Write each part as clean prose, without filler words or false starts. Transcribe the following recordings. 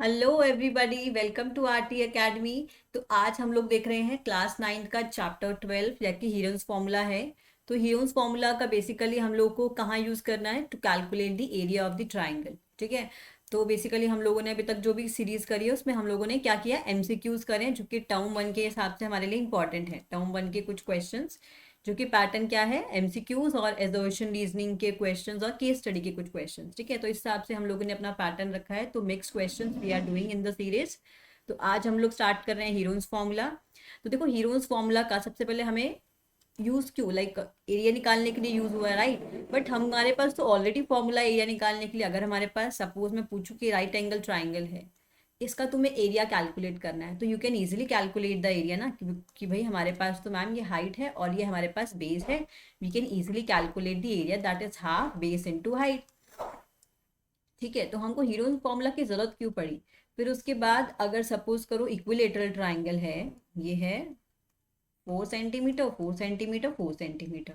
Hello everybody, welcome to RT academy. तो आज हम लोग देख रहे हैं क्लास 9 का चैप्टर 12 या कि हीरोन्स फॉर्मूला है। तो हीरोन्स फॉर्मूला का बेसिकली हम लोग को कहाँ यूज़ करना है? To calculate the area of the triangle. ठीक है। तो बेसिकली हम लोगों ने अभी तक जो भी सीरीज करी है उसमें हम लोगों ने क्या किया, एमसीक्यूज करें जो कि टर्म 1 के हिसाब से हमारे लिए इंपॉर्टेंट है। टर्म 1 के कुछ क्वेश्चंस जो कि पैटर्न क्या है, एमसीक्यूज और एसोसिएशन रीजनिंग के क्वेश्चंस और केस स्टडी के कुछ क्वेश्चंस। ठीक है, तो इस हिसाब से हम लोगों ने अपना पैटर्न रखा है। तो mix questions we are doing in the series. तो आज हम लोग स्टार्ट कर रहे हैं हीरोन्स फॉर्मूला। तो देखो, हीरोन्स फॉर्मूला का सबसे पहले हमें यूज क्यों, लाइक एरिया निकालने के लिए यूज हुआ है, राइट। बट हमारे पास तो ऑलरेडी फॉर्मूला एरिया निकालने के लिए। अगर हमारे पास सपोज मैं पूछूं कि राइट एंगल ट्राइंगल है, इसका तुम्हें एरिया कैलकुलेट करना है, तो you can easily calculate the area ना, कि भाई हमारे पास तो मैम ये हाइट है और ये हमारे पास बेस है। We can easily calculate the area, that is half base into height. ठीक है, तो हमको हीरोइन फॉर्मूला की जरूरत क्यों पड़ी? फिर उसके बाद अगर सपोज करो इक्विलेटरल ट्राइंगल है, ये है 4 सेंटीमीटर 4 सेंटीमीटर 4 सेंटीमीटर।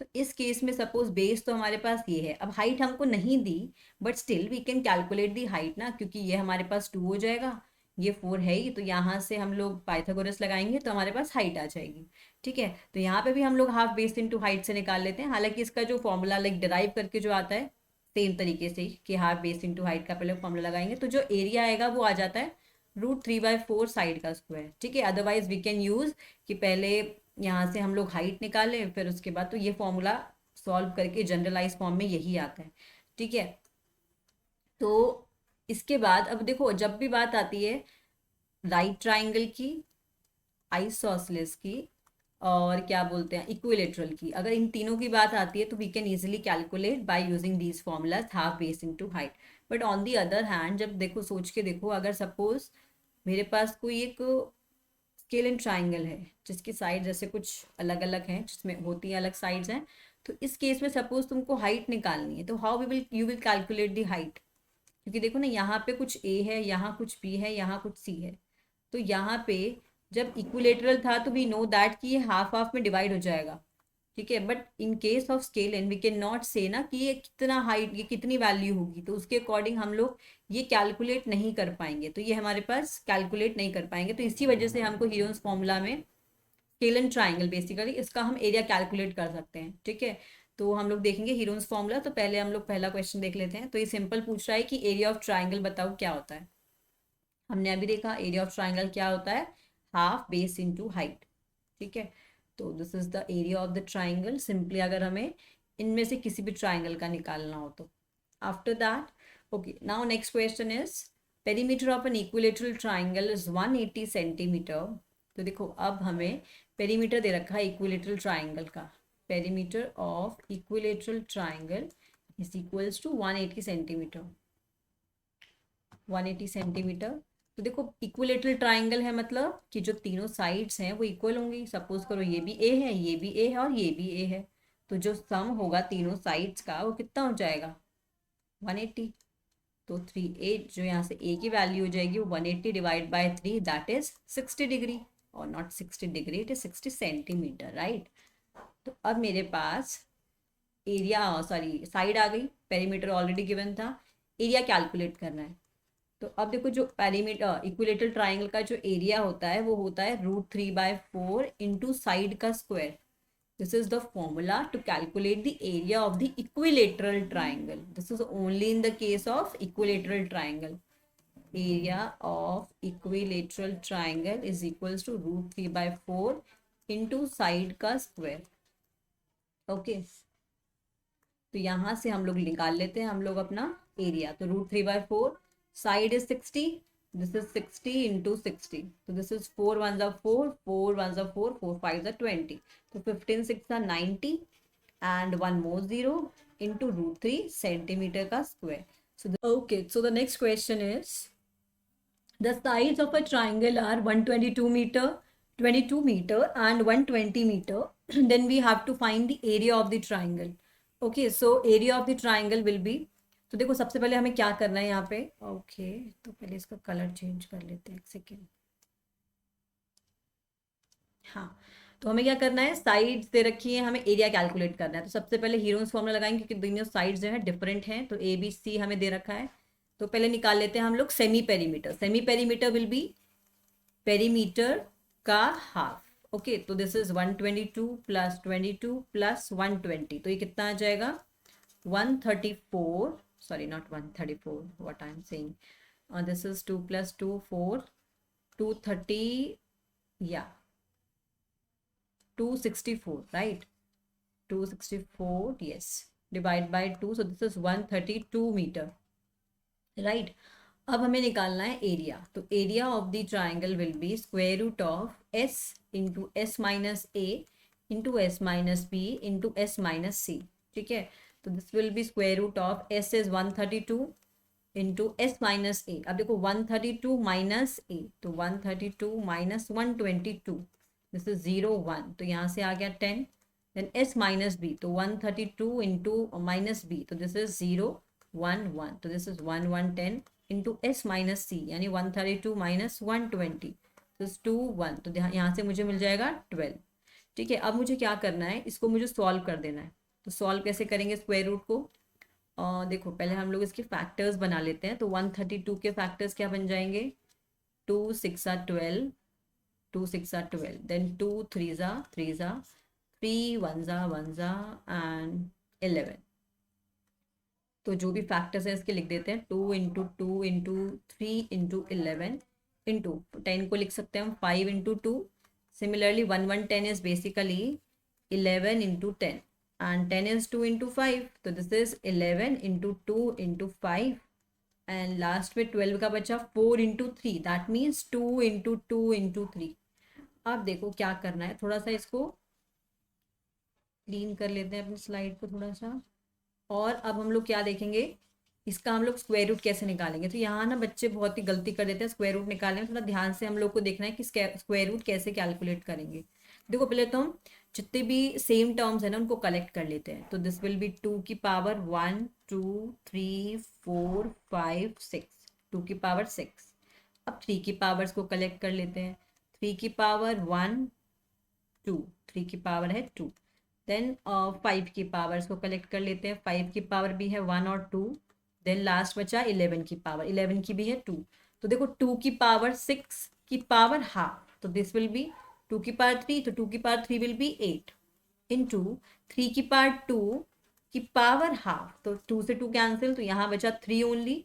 तो इस केस में सपोज बेस तो हमारे पास ये है, अब हाइट हमको नहीं दी, but still we can calculate the height ना, क्योंकि ये हमारे पास 2 हो जाएगा, ये 4 है ही, तो यहाँ से हम लोग पाइथागोरस लगाएंगे तो हमारे पास हाइट आ जाएगी। ठीक है, तो यहाँ पे भी हम लोग हाफ बेस इंटू हाइट से निकाल लेते हैं। हालांकि इसका जो फॉर्मूला लाइक डिराइव करके जो आता है सेम तरीके से ही, कि हाफ बेस इंटू हाइट का पहले फॉर्मूला लगाएंगे तो जो एरिया आएगा वो आ जाता है √3/4 साइड का स्क्वायर। ठीक है, अदरवाइज वी कैन यूज कि पहले यहाँ से हम लोग हाइट निकालें, फिर उसके बाद तो ये फॉर्मूला सॉल्व करके जनरलाइज फॉर्म में यही आता है। ठीक है, तो इसके बाद अब देखो, जब भी बात आती है राइट ट्राइंगल की, आइसोसेलेस की, और क्या बोलते हैं इक्विलेटरल की, अगर इन तीनों की बात आती है तो we can easily calculate by using these formulas, half base into height. But on the other hand, जब देखो सोच के देखो, अगर सपोज मेरे पास कोई एक स्केल एंड ट्राइंगल है जिसकी साइड जैसे कुछ अलग अलग हैं, जिसमें होती हैं अलग साइड्स हैं, तो इस केस में सपोज तुमको हाइट निकालनी है, तो how we will you will calculate the height? क्योंकि देखो ना, यहाँ पे कुछ ए है, यहाँ कुछ बी है, यहाँ कुछ सी है। तो यहाँ पे जब इक्विलेटरल था तो वी नो दैट कि ये हाफ हाफ में डिवाइड हो जाएगा। ठीक है, but in case of scale and we can not say ना कि ये कितना हाइट, ये कितनी वैल्यू होगी, तो उसके अकॉर्डिंग हम लोग ये कैलकुलेट नहीं कर पाएंगे, तो ये हमारे पास कैलकुलेट नहीं कर पाएंगे। तो इसी वजह से हमको हीरोन्स फॉर्मूला में स्केल एंड ट्राइंगल बेसिकली इसका हम एरिया कैलकुलेट कर सकते हैं। ठीक है, तो हम लोग देखेंगे हीरोन्स फॉर्मूला। तो पहले हम लोग पहला क्वेश्चन देख लेते हैं। तो ये सिंपल पूछ रहा है कि एरिया ऑफ ट्राइंगल बताओ क्या होता है। हमने अभी देखा एरिया ऑफ ट्राइंगल क्या होता है, हाफ बेस इनटू हाइट। ठीक है, तो this is the area of the triangle, simply अगर हमें इनमें से किसी भी ट्राइंगल का निकालना हो तो। After that, okay, now next question is perimeter of an equilateral triangle is 180 centimetre. तो देखो, अब हमें पेरीमीटर दे रखा है इक्विलेटरल ट्राइंगल का। Perimeter of equilateral triangle is equals to 180 centimetre. 180 centimetre. तो देखो, इक्विलेटरल ट्राइंगल है मतलब कि जो तीनों साइड्स हैं वो इक्वल होंगी। सपोज करो ये भी ए है, ये भी ए है और ये भी ए है, तो जो सम होगा तीनों साइड्स का वो कितना हो जाएगा, 180। तो 3/8 जो यहाँ से ए की वैल्यू हो जाएगी वो 180 divide by 3, that is 60 degree. और not 60 degree, it is 60 centimetre, right. तो अब मेरे पास एरिया, सॉरी साइड आ गई, पेरीमीटर ऑलरेडी गिवन था, एरिया कैलकुलेट करना है। तो अब देखो, जो पेरीमीटर इक्विलेटरल ट्राइंगल का जो एरिया होता है वो होता है √3/4 इंटू साइड का square. This is the formula to calculate the area of the equilateral triangle. This is only in the case of equilateral triangle. Area of equilateral triangle is equals to √3/4 into side का square. Okay, तो यहाँ से हम लोग निकाल लेते हैं हम लोग अपना एरिया। तो √3/4, side is 60, this is 60 into 60, तो दिस इज 4 1 4, 4 1 4, 4 5 20, तो 15 6 90 and one more zero into √3 centimetre का square. So okay, so the next question is the sides of a triangle are 122 meter, 22 meter and 120 meter. Then we have to find the area of the triangle. Okay, so area of the triangle will be, तो देखो सबसे पहले हमें क्या करना है यहाँ पे। ओके, तो पहले इसका कलर चेंज कर लेते हैं, एक सेकेंड। हाँ, तो हमें क्या करना है, साइड्स दे रखी है, हमें एरिया कैलकुलेट करना है। तो सबसे पहले हीरोन्स फॉर्मूला लगाएंगे क्योंकि दोनों साइड्स जो है डिफरेंट हैं। तो ए बी सी हमें दे रखा है, तो पहले निकाल लेते हैं हम लोग semi perimeter. Semi perimeter will B perimeter का हाफ. ओके, तो दिस इज 122 प्लस 22 प्लस 120, तो ये कितना आ जाएगा 134. Sorry, not 134, what I'm saying. This is 2 plus 2, 4, 230, yeah, 264, right? 264, yes. Divide by 2, so this is 132 meter, right? अब हमें निकालना है एरिया. तो area of the triangle will be square root of S into S minus A into S minus B into S minus C. ठीक है, तो this will be square root of S is 132 into S minus A. अब देखो 132 minus ए, तो 132 minus 122, this is 0 1, तो यहाँ से आ गया 10. देन एस माइनस बी, तो 132 इंटू माइनस बी, तो दिस इज 0 1 1, तो this is 1 1 10 into S minus C, यानी 132 माइनस 120, तो 2 1, तो यहाँ से मुझे मिल जाएगा 12. ठीक है, अब मुझे क्या करना है, इसको मुझे सॉल्व कर देना है. तो सॉल्व कैसे करेंगे स्क्वायर रूट को? देखो पहले हम लोग इसके फैक्टर्स बना लेते हैं. तो 132 के फैक्टर्स क्या बन जाएंगे? 2 6 12, 2 6 12, देन 2 3 3 3 1 1 एंड 11. तो जो भी फैक्टर्स है इसके लिख देते हैं. 2 इंटू 2 इंटू 3 इंटू 11 इंटू 10 को लिख सकते हैं हम 5 into 2. Similarly 1 1 10 is basically 11 into 10 and 10 is 2 into 5, तो this is 11 into 2 into 5 and last में 12 का बचा 4 into 3, that means 2 into 2 into 3. अब देखो क्या करना है, थोड़ा सा इसको क्लीन कर लेते हैं अपनी स्लाइड को थोड़ा सा. और अब हम लोग क्या देखेंगे, इसका हम लोग स्क्वायर रूट कैसे निकालेंगे. तो यहाँ ना बच्चे बहुत ही गलती कर देते हैं स्क्वायर रूट निकालने में. थोड़ा ध्यान से हम लोग को देखना है कि स्क्वायर रूट कैसे कैलकुलेट करेंगे. देखो पहले तो हम जितने भी सेम टर्म्स है ना उनको कलेक्ट कर लेते हैं. तो दिस विल बी 2 की पावर 1 2 3 4 5 6, 2 की पावर 6. अब 3 की पावर्स को कलेक्ट कर लेते हैं. 3 की पावर 1 2, 3 की पावर है 2. देन 5 की पावर्स को कलेक्ट कर लेते हैं. 5 की पावर भी है 1 और 2. देन लास्ट बचा 11 की पावर, 11 की भी है 2. तो देखो 2 की पावर 6 की पावर हाफ, तो दिस विल बी 2 की पावर 3, तो 2 की पावर 3 विल बी 8 इंटू 3 की पावर 2 की पावर हाफ, तो 2 से 2 कैंसिल, तो यहाँ बचा 3 only.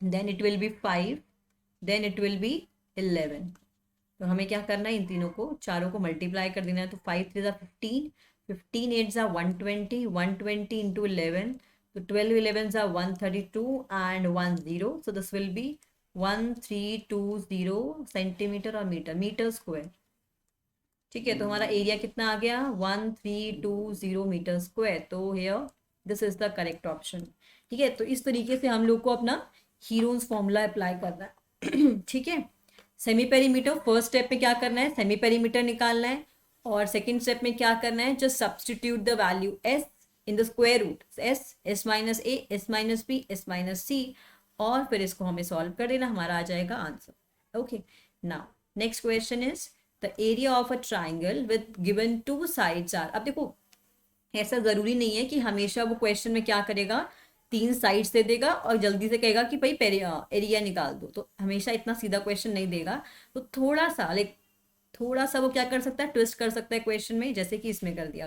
Then it will be 5, then it will be 11. तो हमें क्या करना है, इन तीनों को चारों को मल्टीप्लाई कर देना है. तो 5 3 15, 15 8 120, 120 इंटू 11, तो 12 11 132 and 1 0, so this will B 1320 centimetre और मीटर स्क्वायर. ठीक है, तो हमारा एरिया कितना आ गया 1320 मीटर स्क्वायर. तो here this is the correct option. ठीक है, तो इस तरीके से हम लोग को अपना हीरोज फॉर्मूला अप्लाई करना है. ठीक है, सेमी पेरीमीटर फर्स्ट स्टेप में क्या करना है, सेमी पेरीमीटर निकालना है. और सेकंड स्टेप में क्या करना है, just substitute the value S in the square root, S minus A, S minus B, S minus C, और फिर इसको हमें सॉल्व कर देना, हमारा आ जाएगा answer. Okay, now next question is the area of a triangle with given 2 sides are. अब देखो ऐसा जरूरी नहीं है कि हमेशा वो क्वेश्चन में क्या करेगा, 3 साइड्स दे देगा और जल्दी से कहेगा कि भाई एरिया निकाल दो. तो हमेशा इतना सीधा क्वेश्चन नहीं देगा. तो थोड़ा सा वो क्या कर सकता है, ट्विस्ट कर सकता है क्वेश्चन में, जैसे कि इसमें कर दिया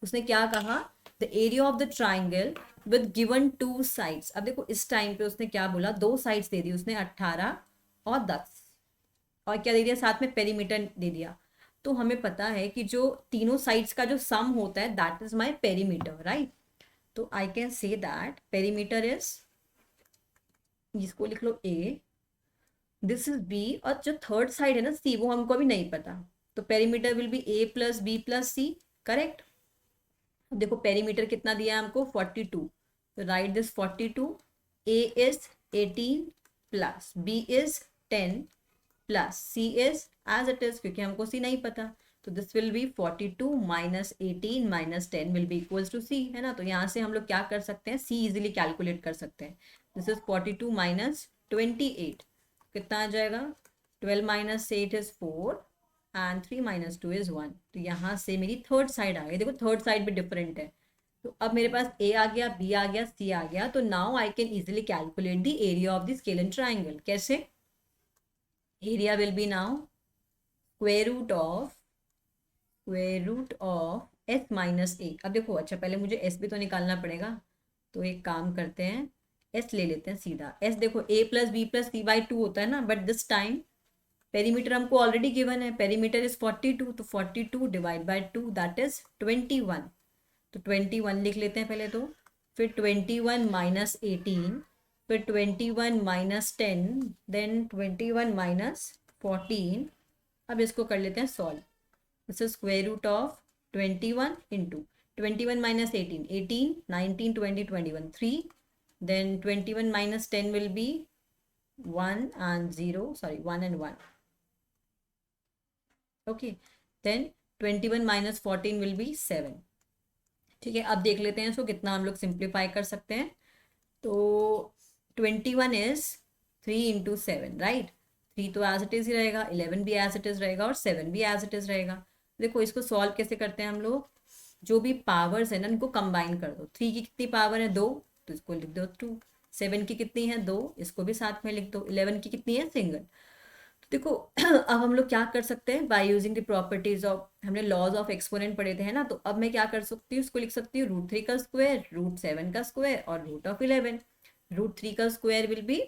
उसने क्या कहा, the area of the triangle with given 2 sides. अब देखो इस टाइम पे उसने क्या बोला, 2 साइड्स दे दी उसने, 18 और 10, और क्या दे दिया साथ में, पेरीमीटर दे दिया. तो हमें पता है कि जो तीनों साइड्स का जो सम होता है that is my perimeter, right. तो I can say that perimeter is, जिसको लिख लो ए, दिस इज बी, और जो थर्ड साइड है ना सी, वो हमको अभी नहीं पता. तो perimeter will be A plus B plus C, correct. देखो पेरीमीटर कितना दिया है हमको 42, तो write this 42. A is 18 plus B is 10 plus C is as it is, क्योंकि हमको सी नहीं पता. तो this will be 42 minus 18 minus 10 will be equals to C, है ना. तो यहाँ से हम लोग क्या कर सकते हैं, सी इजिली कैलकुलेट कर सकते हैं. दिस इज 42 माइनस 28, कितना आ जाएगा, 12 minus 8 is 4 and 3 minus 2 is 1. तो यहाँ से मेरी थर्ड साइड आ गई. देखो थर्ड साइड भी डिफरेंट है. तो अब मेरे पास ए आ गया, बी आ गया, सी आ गया, तो now I can easily calculate the area of the scalar triangle. कैसे? Area will be now square root of S minus A. अब देखो, अच्छा पहले मुझे एस भी तो निकालना पड़ेगा, तो एक काम करते हैं, एस ले लेते हैं सीधा। एस देखो A plus B plus C by two होता है ना, बट दिस टाइम पेरीमीटर हमको ऑलरेडी गिवन है, पेरीमीटर इज 42, तो 42 divide by two that is 21। तो 21 लिख लेते हैं पहले तो, फिर 21 माइनस 18, फिर 21 माइनस 10, देन 21 माइनस 14। अब इसको कर लेते हैं solve. This is square root of 21 into 21 minus 18, 18, 19, 20, 21, 3, then 21 minus 10 will be 1 and 0, sorry 1 and 1, okay, then 21 minus 14 will be 7। ठीक है, अब देख लेते हैं इसको कितना हम लोग सिंप्लीफाई कर सकते हैं। तो 21 इज 3 इंटू 7, राइट। 3 तो एज इट इज ही रहेगा, 11 भी एज इट इज रहेगा, और 7 भी एज इट इज रहेगा। देखो इसको सॉल्व कैसे करते हैं हम लोग, जो भी पावर्स है ना इनको कंबाइन कर दो। 3 की कितनी पावर है? 2, तो इसको लिख दो 2। 7 की कितनी है? 2, इसको भी साथ में लिख दो। 11 की कितनी है? सिंगल। तो देखो अब हम लोग क्या कर सकते हैं, bye using the properties of, हमने लॉज ऑफ एक्सपोनेंट पढ़े थे है ना, तो अब मैं क्या कर सकती हूँ, इसको लिख सकती हूँ √3 का स्क्वायर, √7 का स्क्वायर, और √11। √3 का स्क्वायर विल बी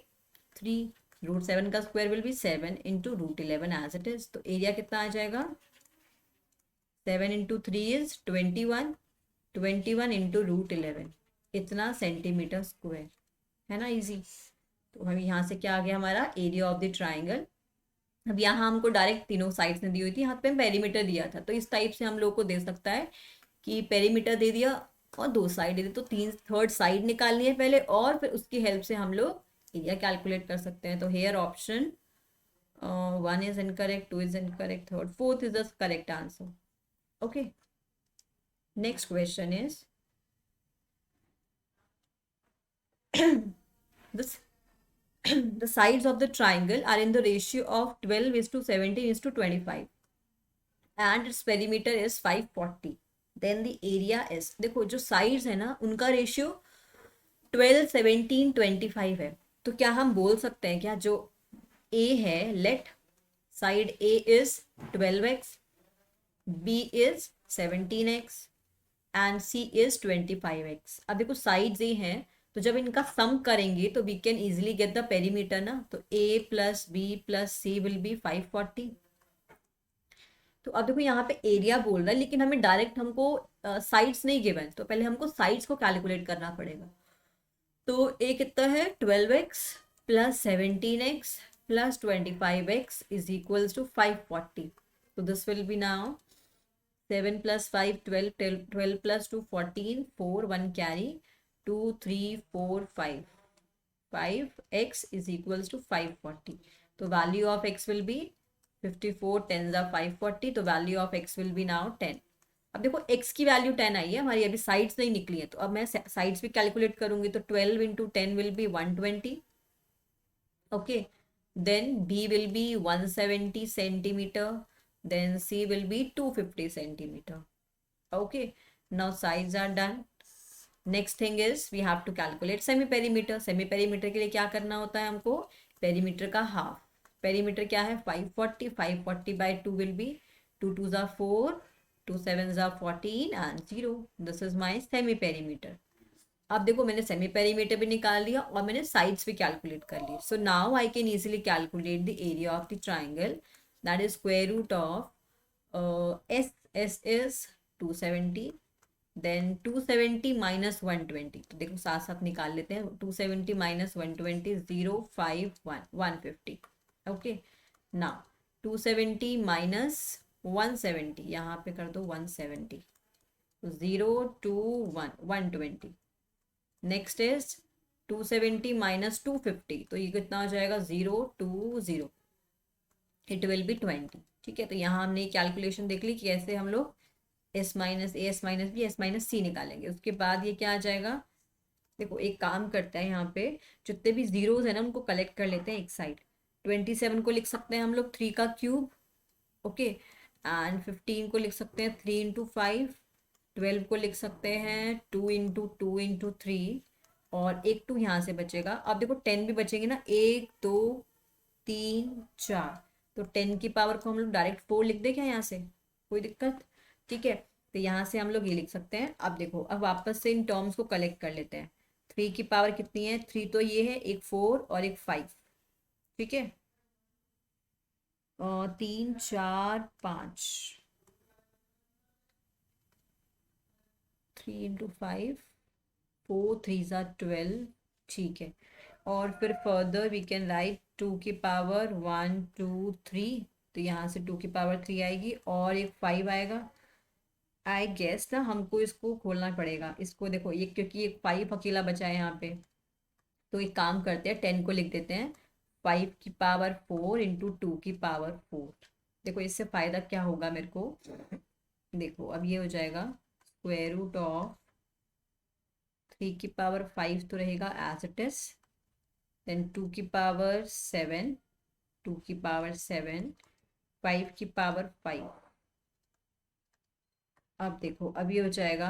3, √7 का square will be 7 into √11 as it is. तो एरिया कितना आ जाएगा? 7 इंटू 3 इज 21, 21 इंटू √11, इतना सेंटीमीटर स्क्वायर, है ना, इजी। तो हम यहाँ से क्या आ गया हमारा एरिया ऑफ द ट्राइंगल। अब यहाँ हमको डायरेक्ट तीनों साइड्स ने दी हुई थी, यहाँ पे पेरीमीटर दिया था, तो इस टाइप से हम लोग को दे सकता है कि पेरीमीटर दे दिया और 2 साइड दे दी, तो 3 थर्ड साइड निकालनी है पहले, और फिर उसकी हेल्प से हम लोग एरिया कैलकुलेट कर सकते हैं। तो hair option 1 is incorrect, 2 is incorrect, third fourth is the correct answer. Okay, next question is this the sides of the triangle are in the ratio of 12:17:25 and its perimeter is 540, then the area is, देखो जो sides है ना उनका ratio 12, 17, 25 है, तो क्या हम बोल सकते हैं क्या, जो A है, let side A is 12x, B is 17x and C is 25x। अब देखो साइड्स A हैं, तो जब इनका सम करेंगे तो we can easily get the perimeter ना, तो A plus B plus C will be 540। तो अब देखो यहाँ पे एरिया बोल रहा है, लेकिन हमें डायरेक्ट हमको साइड्स नहीं गिवन, तो पहले हमको साइड्स को कैलकुलेट करना पड़ेगा। तो A कितना है? 12x plus 17x plus 25x is equals to 540। तो this will be now 7 plus 5, 12, 12 plus 2, 14, 4, 1 carry, 2, 3, 4, 5. 5x is equals to 540. तो value of x will be 54, 10 are 540, तो value of x will be now 10। अब देखो x की value 10 आई है हमारी, अभी sides नहीं निकली है, तो अब मैं साइड्स भी कैलकुलेट करूंगी, तो 12 इंटू 10 will be 120, okay, then b will be 170 centimetre, then C will be 250 centimeter, okay, now sides are done। next thing is we have to calculate semi perimeter। semi perimeter के लिए क्या करना होता है हमको, पेरीमीटर का हाफ। पेरीमीटर क्या है? 540, 540 by 2 will be 2 2s are 4, 2 7s are 14 and 0, this is my semi perimeter। अब देखो मैंने सेमी पेरीमीटर भी निकाल लिया और मैंने साइड्स भी कैलकुलेट कर ली, so now I can easily calculate the area of the triangle, that is square root of S is 270, then 270 minus 120, तो देखो साथ साथ निकाल लेते हैं, 270 minus 120 051 150, ओके। now 270 minus 170, यहाँ पे कर दो 170, 0 2 1 120। नेक्स्ट इज 270 minus 250, तो ये कितना हो जाएगा? 0 2 0, इट विल बी 20। ठीक है, तो यहाँ हमने कैलकुलेशन देख ली कि कैसे हम लोग S minus A, S minus B, S minus C निकालेंगे। उसके बाद ये क्या आ जाएगा, देखो एक काम करते हैं, यहाँ पे जितने भी जीरोज है ना उनको कलेक्ट कर लेते हैं एक साइड। 27 को लिख सकते हैं हम लोग 3 का क्यूब, ओके, एंड 15 को लिख सकते हैं 3 इंटू 5, 12 को लिख सकते हैं 2 इंटू 3, और एक 2 यहाँ से बचेगा। अब देखो 10 भी बचेंगे ना, 1 2 3 4, तो 10 की पावर को हम लोग डायरेक्ट 4 लिख दें क्या यहाँ से, कोई दिक्कत? ठीक है, तो यहाँ से हम लोग ये लिख सकते हैं। अब देखो, अब वापस से इन टर्म्स को कलेक्ट कर लेते हैं। 3 की पावर कितनी है? 3 तो ये है, एक 4 और एक 5। ठीक है, 3 4 5, 3 इंटू 5, 4 3 ज़ा 12। ठीक है, और फिर फर्दर वी कैन राइट 2 की पावर 1 2 3, तो यहाँ से 2 की पावर 3 आएगी और एक 5 आएगा। आई गेस ना हमको इसको खोलना पड़ेगा, इसको देखो ये, क्योंकि एक 5 अकेला बचा है यहाँ पे। तो एक काम करते हैं, 10 को लिख देते हैं 5 की पावर 4 इंटू 2 की पावर 4। देखो इससे फायदा क्या होगा मेरे को, देखो अब ये हो जाएगा स्क्वायर रूट ऑफ 3 की पावर 5 तो रहेगा एज इट इज, देन 2 की पावर 7, 2 की पावर 7, 5 की पावर 5। अब देखो अब ये हो जाएगा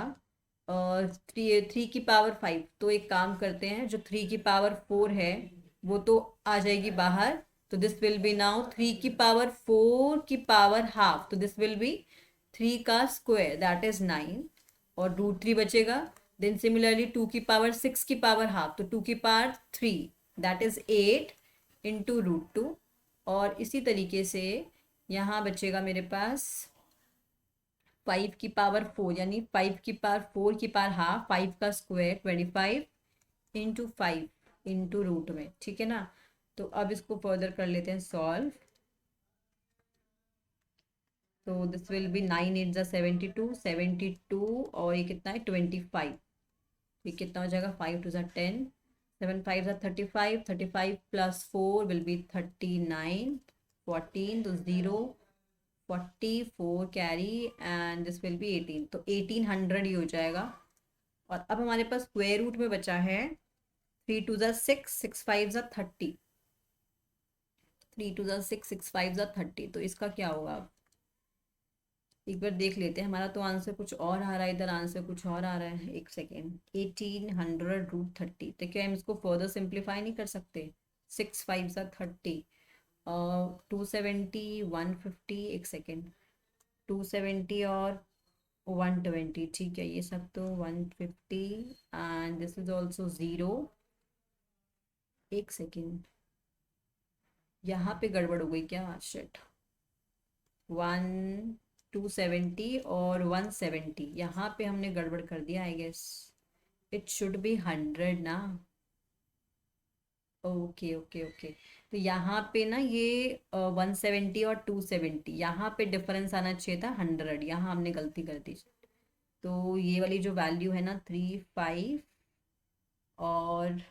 3 की पावर 5। तो एक काम करते हैं, जो 3 की पावर 4 है वो तो आ जाएगी बाहर, तो दिस विल बी नाउ 3 की पावर 4 की पावर हाफ, तो दिस विल बी 3 का स्क्वायर, दैट इज 9, और रूट 3 बचेगा। देन सिमिलरली 2 की पावर 6 की पावर हाफ, तो 2 की power 3, that is 8 into root 2। और इसी तरीके से यहाँ बचेगा मेरे पास 5 की पावर 4, यानी 5 की पावर 4 की पावर हाफ, 5 का स्क्वायर 25 इंटू 5 इंटू रूट में। ठीक है ना, तो अब इसको फर्दर कर लेते हैं सॉल्व। तो दिस विल बी 9 8 ज़ा 72, 72 और ये कितना है 25, ये कितना हो जाएगा 5 2 ज़ा 10, 7 5 ज़ा 35, 35 प्लस 4 विल बी 39, 14 तो 0, 44 carry and this will B 18, तो 1800 ही हो जाएगा। और अब हमारे पास स्क्वायर रूट में बचा है 3 2 ज़ा 6, 6 5 ज़ा 30, 3 2 ज़ा 6, 6 5 ज़ा 30, तो इसका क्या होगा अब एक बार देख लेते हैं। हमारा तो आंसर कुछ और आ रहा है, इधर आंसर कुछ और आ रहा है। एक सेकेंड, 1800 रूट 30, तो क्या हम इसको फर्दर सिंप्लीफाई नहीं कर सकते? 6 5 ज़ा 30, 270, 150, एक सेकेंड, 270 और 120, ठीक है, ये सब तो 150 एंड दिस इज ऑल्सो 0। एक सेकेंड, यहाँ पे गड़बड़ हो गई क्या? शिट, 270 और 170, यहाँ पे हमने गड़बड़ कर दिया I guess. It should be 100 ना। ओके ओके ओके, तो यहाँ पे ना ये 170 और 270, यहाँ पे डिफरेंस आना चाहिए था 100, यहाँ हमने गलती कर दी। तो ये वाली जो वैल्यू है ना 3 5, और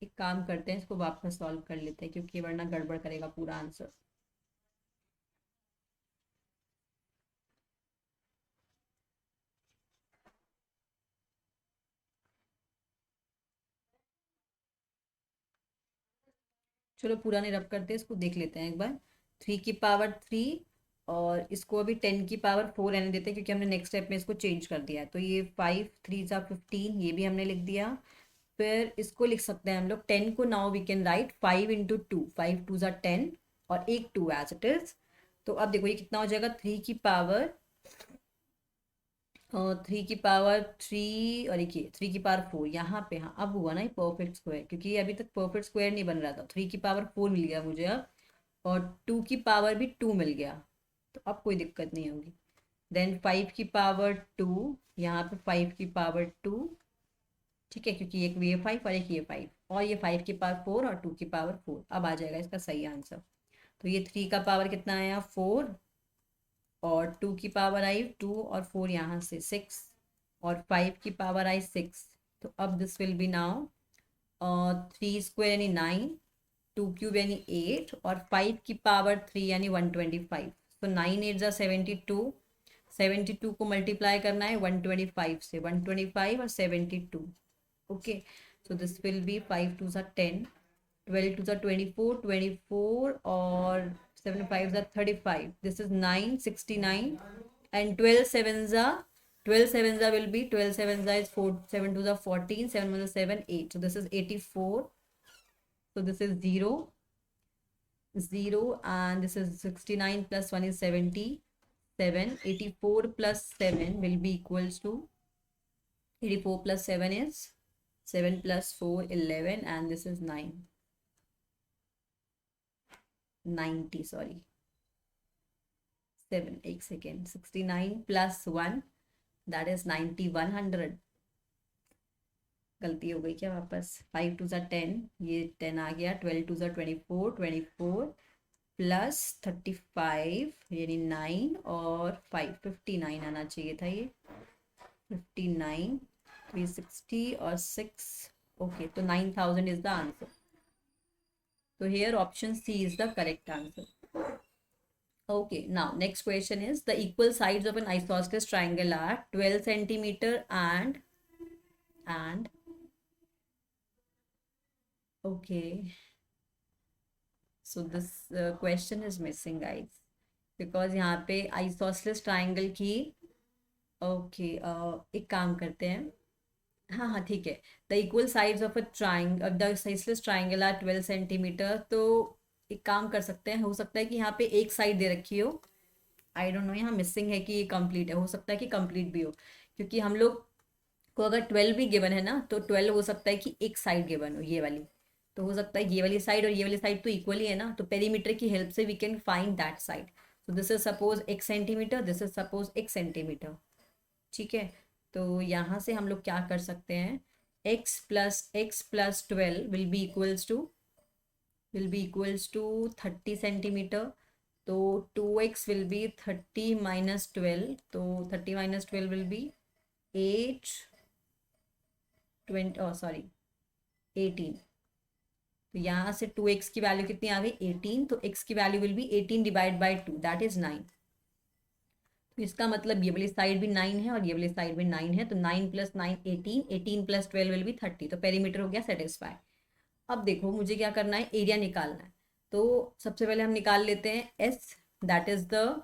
एक काम करते हैं, इसको वापस सॉल्व कर लेते हैं क्योंकि वरना गड़बड़ करेगा पूरा आंसर। चलो पूरा नहीं रब करते, इसको देख लेते हैं एक बार। 3 की पावर 3, और इसको अभी 10 की पावर 4 रहने देते हैं क्योंकि हमने नेक्स्ट स्टेप में इसको चेंज कर दिया है। तो ये 5 3 ज़ा 15, ये भी हमने लिख दिया। फिर इसको लिख सकते हैं हम लोग 10 को, now we can write 5 into 2, 5 2 ज़ा 10 और एक 2 एज इट इज। तो अब देखो ये कितना हो जाएगा, 3 की पावर 3 और एक 3 की पावर 4 यहाँ पे। हाँ अब हुआ ना ये परफेक्ट स्क्वायर, क्योंकि ये अभी तक परफेक्ट स्क्वायर नहीं बन रहा था। 3 की पावर 4 मिल गया मुझे अब, और 2 की पावर भी 2 मिल गया, तो अब कोई दिक्कत नहीं होगी। देन 5 की पावर 2, यहाँ पे 5 की पावर 2, ठीक है, क्योंकि एक ये 5 और एक ये 5, और ये 5 की पावर 4 और 2 की पावर 4। अब आ जाएगा इसका सही आंसर। तो ये 3 का पावर कितना आया 4, और 2 की पावर आई 2, और 4 यहाँ से 6, और 5 की पावर आई 6। तो अब this will be now 3 square यानी 9, 2 क्यूब यानी 8, और 5 की पावर 3 यानी 125। तो 9 8 ज़ा 72, 72 को मल्टीप्लाई करना है 125 से, 125 और 72। Okay, so this will be 5 2 ज़ा 10, 12 2 ज़ा 24, 24 और 7 5 ज़ा 35, दिस इज 9 69, एंड 12 7 ज़ा 12 sevens will be 12 sevens is 4, 7 to the 14, 7 1 7, 8. So this is 84. So this is 0, 0, and this is 69 plus 1 is 77. 84 plus 7 will be equals to 84 plus 7 is 7 plus 4, 11, and this is 90, sorry. 7, 1 second. 69 plus 1, that is 90, 100. गलती हो गई क्या वापस? 5 2 10, ये 10 आ गया. 12 2 24, 24 plus 35 यानी 9 और 5, 59 आना चाहिए था ये. 59, 360 और 6. ओके, तो 9000 is the answer. So here option C is the correct answer. Okay, now next question is the equal sides of an isosceles triangle are 12 centimeter and okay. So this question is missing, guys, because यहाँ पे isosceles triangle की एक काम करते हैं. हाँ ठीक है. The equal sides of a triangle, the isosceles triangle are 12 centimetre. तो एक काम कर सकते हैं, हो सकता है कि यहाँ पे एक साइड दे रखी हो. आई डोंट नो यहाँ मिसिंग है कि ये कंप्लीट है. हो सकता है कि कंप्लीट भी हो, क्योंकि हम लोग को अगर 12 भी गिवन है ना, तो 12 हो सकता है कि एक साइड गिवन हो, ये वाली. तो हो सकता है ये वाली साइड और ये वाली साइड तो इक्वली है ना, तो पेरीमीटर की हेल्प से we can find that side. तो this is suppose x centimetre, this is suppose x centimetre. ठीक है, तो यहाँ से हम लोग क्या कर सकते हैं, x plus 12 will be equals to 30 centimetre. तो 2x विल बी 30 माइनस 12, तो 30 माइनस 12 विल बी 8, 18. तो यहाँ से 2x की वैल्यू कितनी आ गई, 18. तो x की value will be 18 divide by 2, that is 9. तो इसका मतलब ये वाली साइड भी 9 है और ये वाली साइड भी 9 है. तो 9 प्लस 9 18, 18 प्लस 12 विल बी 30. तो पेरीमीटर हो गया सेटिस्फाई. अब देखो मुझे क्या करना है, एरिया निकालना है. तो सबसे पहले हम निकाल लेते हैं S, दैट इज द.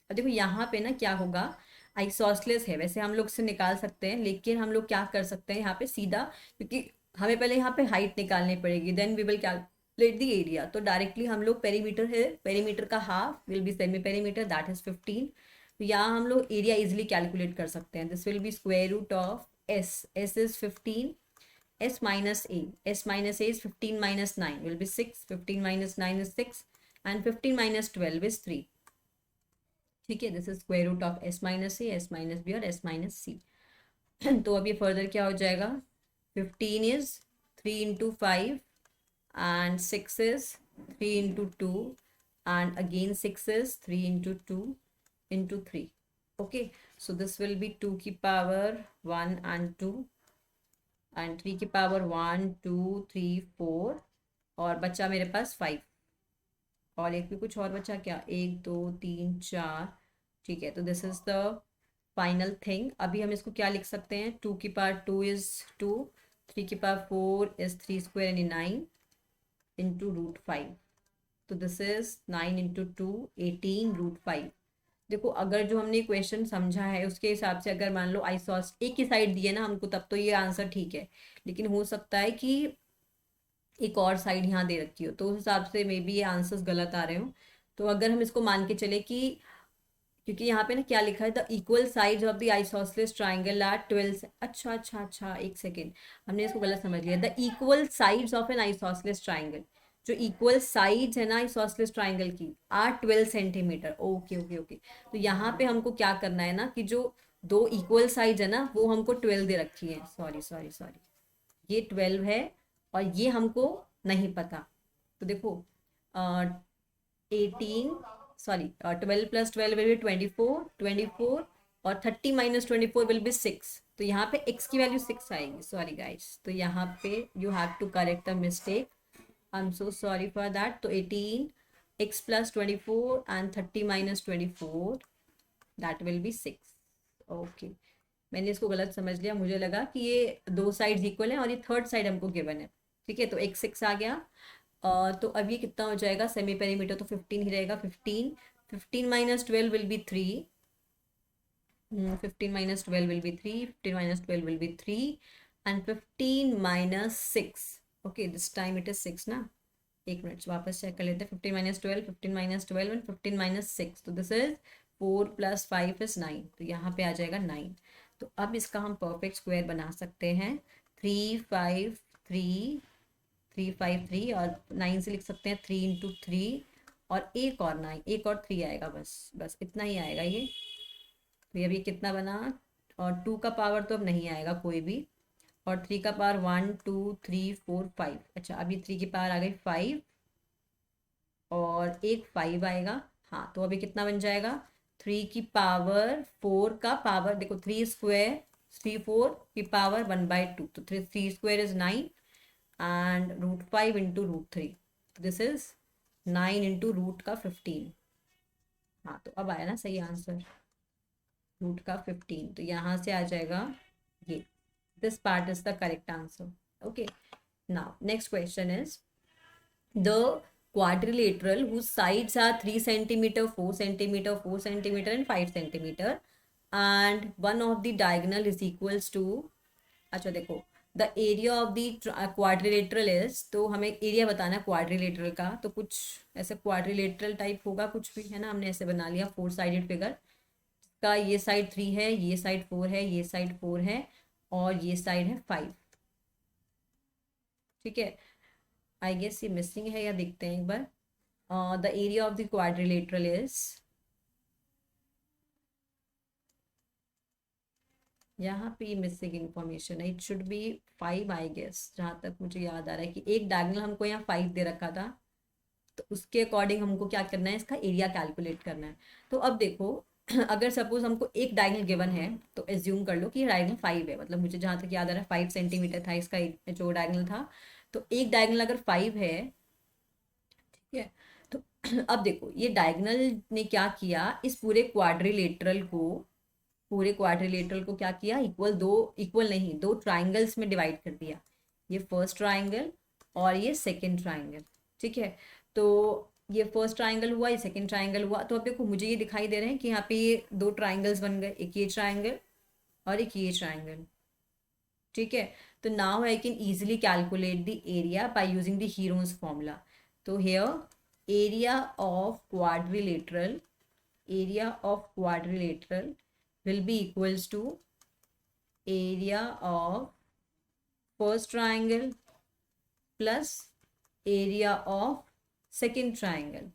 देखो यहाँ पे ना क्या होगा, आइसोसेलेस है, वैसे हम लोग से निकाल सकते हैं, लेकिन हम लोग क्या कर सकते हैं यहाँ पे सीधा, क्योंकि हमें पहले यहाँ पे हाइट निकालनी पड़ेगी, then we will calculate the area. तो डायरेक्टली हम लोग पेरीमीटर है, पेरीमीटर का half will be semi perimeter, that is 15. तो यहाँ हम लोग एरिया इजिली कैलकुलेट कर सकते हैं. This will be square root of S is 15, S minus A is 15 minus 9 will be 6, 15 minus 9 is 6, and 15 minus 12 is 3. ठीक है, this is square root of S minus A, S minus B और S minus C. तो अब ये further क्या हो जाएगा, 15 is 3 into 5 and 6 is 3 into 2 and again 6 is 3 into 2 into 3. Okay, so this will be 2 की power 1 and 2 and 3 की power 1 2 3 4 और बचा मेरे पास 5 और एक भी कुछ और बचा क्या, 1 2 3 4. ठीक है, तो this is the final thing. अभी हम इसको क्या लिख सकते हैं, 2 की पावर 2 इज 2, 3 की पावर 4 इज 3 स्क्वायर यानी 9 इंटू रूट 5. तो दिस इज 9 इंटू 2 18 रूट 5. देखो अगर जो हमने क्वेश्चन समझा है उसके हिसाब से अगर मान लो आइसोस एक ही साइड दिए ना हमको, तब तो ये आंसर ठीक है. लेकिन हो सकता है कि एक और साइड यहाँ दे रखी हो, तो उस हिसाब से मे बी ये आंसर्स गलत आ रहे हो. तो अगर हम इसको मान के चले कि, क्योंकि यहाँ पे ना क्या लिखा है, the equal sides of the isosceles triangle are 12. अच्छा, एक सेकेंड, हमने इसको गलत समझ लिया. The equal sides of an isosceles triangle, जो इक्वल साइड्स है ना आइसोसेलेस ट्राइंगल की, आर 12 सेंटीमीटर. ओके. तो यहाँ पे हमको क्या करना है ना, कि जो दो इक्वल साइड्स है ना वो हमको 12 दे रखी है. सॉरी, ये 12 है और ये हमको नहीं पता. तो देखो 12 प्लस 12 विल बी 24 और 30 माइनस 24 विल बी 6. तो यहाँ पे x की वैल्यू 6 आएगी. सॉरी गाइस, तो यहाँ पे you have to correct the mistake. I am so sorry for that. तो 18 x plus 24 and 30 minus 24 that will be 6. Okay, मैंने इसको गलत समझ लिया, मुझे लगा कि ये दो साइड्स इक्वल हैं और ये थर्ड साइड हमको गिवन है. ठीक है, तो x 6 आ गया. तो अब ये कितना हो जाएगा, सेमी पेरीमीटर तो 15 ही रहेगा. 15 minus 12 will B 3, 15 minus 12 will be 3, 15 minus 12 will be 3, and 15 minus 6. Okay, this time it is 6 ना. एक मिनट वापस चेक कर लेते हैं. 15 minus 12, 15 minus 12 and 15 minus 6. तो दिस इज 4 plus 5 is 9. तो यहाँ पे आ जाएगा 9. तो अब इसका हम परफेक्ट स्क्वायर बना सकते हैं. 3 5 3 3 5 3 और 9 से लिख सकते हैं 3 इंटू 3 और एक और 9, एक और 3 आएगा. बस इतना ही आएगा ये. तो अभी कितना बना. और 2 का पावर तो अब नहीं आएगा कोई भी. और 3 का पावर 1 2 3 4 5. अच्छा, अभी 3 की पावर आ गई 5 और एक 5 आएगा. हाँ, तो अभी कितना बन जाएगा. 3 की पावर 4 का पावर देखो 3 स्क्वायर 3 4 की पावर 1/2. तो 3 square is 9 and √5 into √3. This is 9 into root का 15. हाँ, तो अब आया ना सही आंसर. रूट का 15. तो यहाँ से आ जाएगा ये. This part is the correct answer. Okay. Now, next question is the quadrilateral whose sides are 3 centimeter, 4 centimeter, 4 centimeter, and 5 centimeter, and one of the diagonal is equals to. अच्छा देखो, the area of the quadrilateral is. तो हमें area बताना है quadrilateral का. तो कुछ ऐसे क्वाड्रिलेटरल टाइप होगा कुछ भी है ना. हमने ऐसे बना लिया 4 साइडेड फिगर का. ये साइड 3 है, ये साइड 4 है, ये साइड 4 है और ये साइड है 5. ठीक है. आई गेस ये मिसिंग है या देखते हैं एक बार. The area of the quadrilateral is. यहाँ पे मिसिंग इंफॉर्मेशन है. It should be 5 I guess, जहाँ तक मुझे याद आ रहा है कि एक डायगोनल हमको यहाँ 5 दे रखा था. तो उसके अकॉर्डिंग हमको क्या करना है, इसका एरिया कैलकुलेट करना है. तो अब देखो अगर सपोज हमको एक डायगोनल गिवन है तो एज्यूम कर लो कि ये डायगोनल 5 है. मतलब मुझे जहाँ तक याद आ रहा है 5 सेंटीमीटर था इसका जो डायगोनल था. तो एक डायगोनल अगर 5 है, ठीक है. तो अब देखो ये डायगोनल ने क्या किया, इस पूरे क्वाड्रिलेटरल को क्या किया, इक्वल नहीं, दो ट्राइंगल्स में डिवाइड कर दिया. ये फर्स्ट ट्राइंगल और ये सेकेंड ट्राइंगल. ठीक है. तो ये फर्स्ट ट्राइंगल हुआ, ये सेकंड ट्राइंगल हुआ. तो अब देखो मुझे ये दिखाई दे रहे हैं कि यहाँ पे ये दो ट्राइंगल्स बन गए, एक ये ट्राइंगल और एक ये ट्राइंगल. ठीक है. तो now I can easily calculate the area by using the Heron's formula. तो here area of quadrilateral will be equals to area of first triangle plus area of second triangle.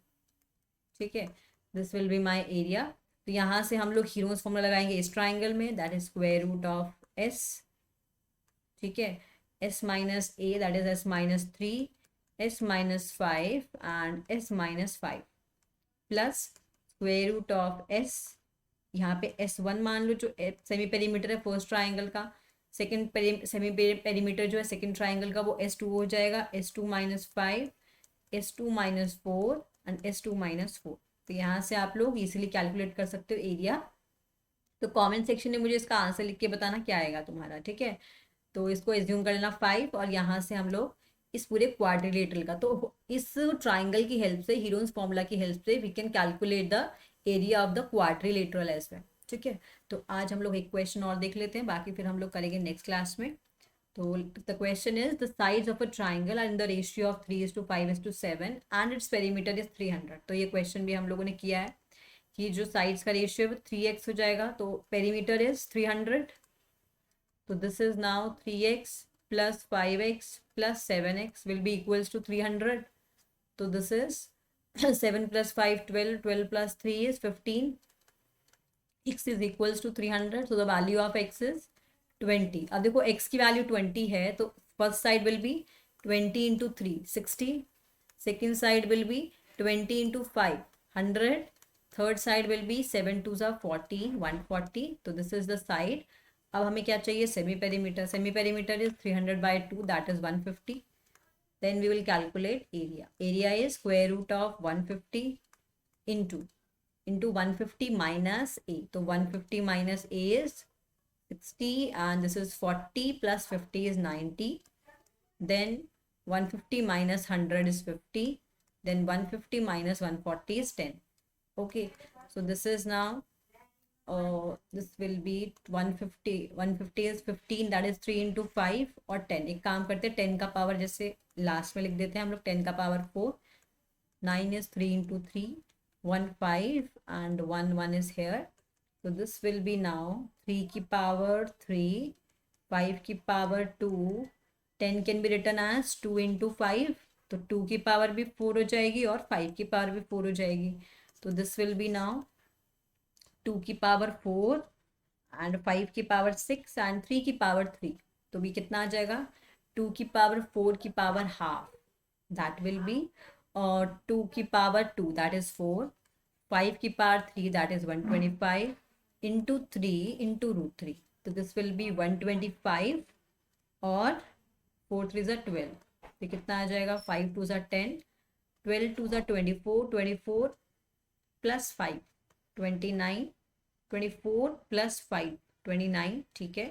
ठीक है. This will be my area. तो यहाँ से हम लोग heroes formula लगाएंगे इस ट्राइंगल में, that is square root of S. ठीक है. S minus A that is S minus 3, S minus 5 and S minus 5 plus square root of S. यहाँ पे S1 मान लो जो सेमी पेरीमीटर है फर्स्ट ट्राइंगल का. सेकेंड सेमी पेरीमीटर जो है सेकेंड ट्राइंगल का वो S2 हो जाएगा. S2 minus 5, S2 minus 4 and S2 minus 4. तो यहाँ से आप लोग इजीली कैलकुलेट कर सकते हो एरिया. तो कमेंट सेक्शन में मुझे इसका आंसर लिख के बताना क्या आएगा तुम्हारा. ठीक है. तो इसको एज्यूम कर लेना 5 और यहाँ से हम लोग इस पूरे क्वाड्रिलेटरल का. तो इस ट्राइंगल की हेल्प से, हीरोन्स फॉर्मूला की हेल्प से we can calculate the area of the quadrilateral as well. ठीक है. तो आज हम लोग एक क्वेश्चन और देख लेते हैं, बाकी फिर हम लोग करेंगे नेक्स्ट क्लास में. तो the question is the sides of a triangle are in the ratio of 3:5:7 and its perimeter is 300. तो ये क्वेश्चन भी हम लोगों ने किया है कि जो साइड्स का रेशियो है वो 3x हो जाएगा. तो पेरीमीटर इज 300. तो this is now 3x plus 5x plus 7x will be equals to 300. तो this is 7 plus 5 12, 12 plus 3 is 15. X is equals to 300. So the value of x is 20. अब देखो x की value 20 है तो first side will be 20 into 3 60. Second side will be 20 into 5 100. Third side will be 7 2 40 140. तो this is the side. अब हमें क्या चाहिए, semi perimeter. Semi perimeter is 300/2 that is 150. Then we will calculate area. Area is square root of 150 into 150 minus a. So 150 minus a is 60 and this is 40 plus 50 is 90. Then 150 minus 100 is 50. Then 150 minus 140 is 10. Okay. So this is now this will B 150, 150 is 15, that is 3 into 5 और 10। एक काम करते हैं 10 का power जैसे last में लिख देते हैं हम लोग, 10 का power 4, 9 is 3 into 3, 1 5 and 1 is here. So this will be now 3 की power 3, 5 की power 2, 10 can be written as 2 into 5, तो 2 की पावर भी 4 हो जाएगी और 5 की पावर भी 4 हो जाएगी। तो दिस विल बी नाउ 2 की पावर 4 एंड 5 की पावर 6 एंड 3 की पावर 3। तो भी कितना आ जाएगा, 2 की पावर 4 की power half, that will B, और 2 की पावर 2 दैट इज 4, 5 की power 3 that is 125 into 3 into √3। तो दिस विल बी 125 और 4 3 ज़ा 12, तो कितना आ जाएगा, 5 2 ज़ा 10, 12 2 ज़ा 24, 24 प्लस 5 29, 24 प्लस 5 29, ठीक है।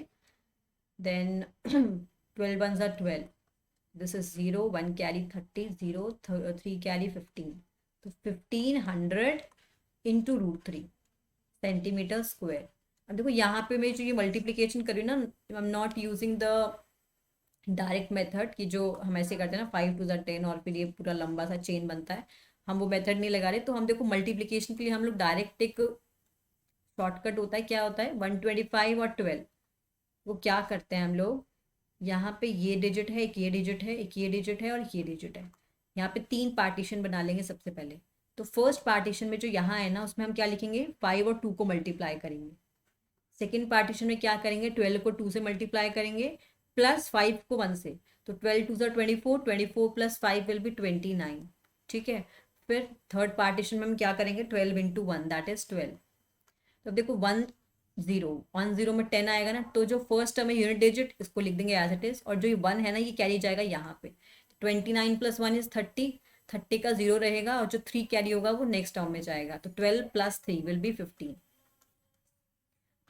देन 12 1 ज़ा 12, दिस इज 0, 1 कैरी 30, 0 3 कैरी 15, तो 1500 इंटू √3 सेंटीमीटर स्क्वायर। अब देखो यहाँ पे मैं जो ये मल्टीप्लीकेशन कर रही हूँ ना, I am not using the direct method कि जो हम ऐसे करते हैं ना 5 2 ज़ा 10 और फिर ये पूरा लंबा सा चेन बनता है, हम वो मेथड नहीं लगा रहे। तो हम देखो मल्टीप्लीकेशन के लिए हम लोग डायरेक्ट एक शॉर्टकट होता है, क्या होता है, 125 और 12, वो क्या करते हैं हम लोग, यहाँ पे ये डिजिट है, एक ये डिजिट है, एक ये डिजिट है और ये डिजिट है, यहाँ पे 3 पार्टीशन बना लेंगे सबसे पहले। तो फर्स्ट पार्टीशन में जो यहाँ है ना, उसमें हम क्या लिखेंगे, 5 और 2 को मल्टीप्लाई करेंगे। सेकेंड पार्टीशन में क्या करेंगे, 12 को 2 से मल्टीप्लाई करेंगे प्लस 5 को 1 से, तो 12 2 ज़ा 24, 24 प्लस 5 विल बी 29, ठीक है। फिर थर्ड पार्टीशन में हम क्या करेंगे, 12 इंटू 1 दैट इज 12। तो अब देखो 1 0 में 10 आएगा ना, तो जो फर्स्ट टर्म है यूनिट डिजिट इसको लिख देंगे एज इट इज, और जो ये 1 है ना ये कैरी जाएगा यहाँ पे, 29 प्लस 1 इज 30, 30 का 0 रहेगा और जो 3 कैरी होगा वो नेक्स्ट टर्म में जाएगा, तो 12 प्लस 3 विल बी 15।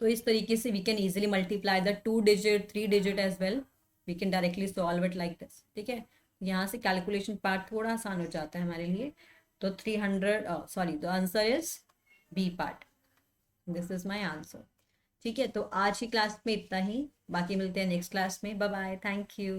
तो इस तरीके से we can easily multiply the 2 digit 3 digit as well, we can directly solve it like this, ठीक है। यहाँ से कैलकुलेशन पार्ट थोड़ा आसान हो जाता है हमारे लिए। तो 300, sorry, the answer is B part, this is my answer, ठीक है। तो आज की क्लास में इतना ही, बाकी मिलते हैं नेक्स्ट क्लास में, बाय बाय, थैंक यू।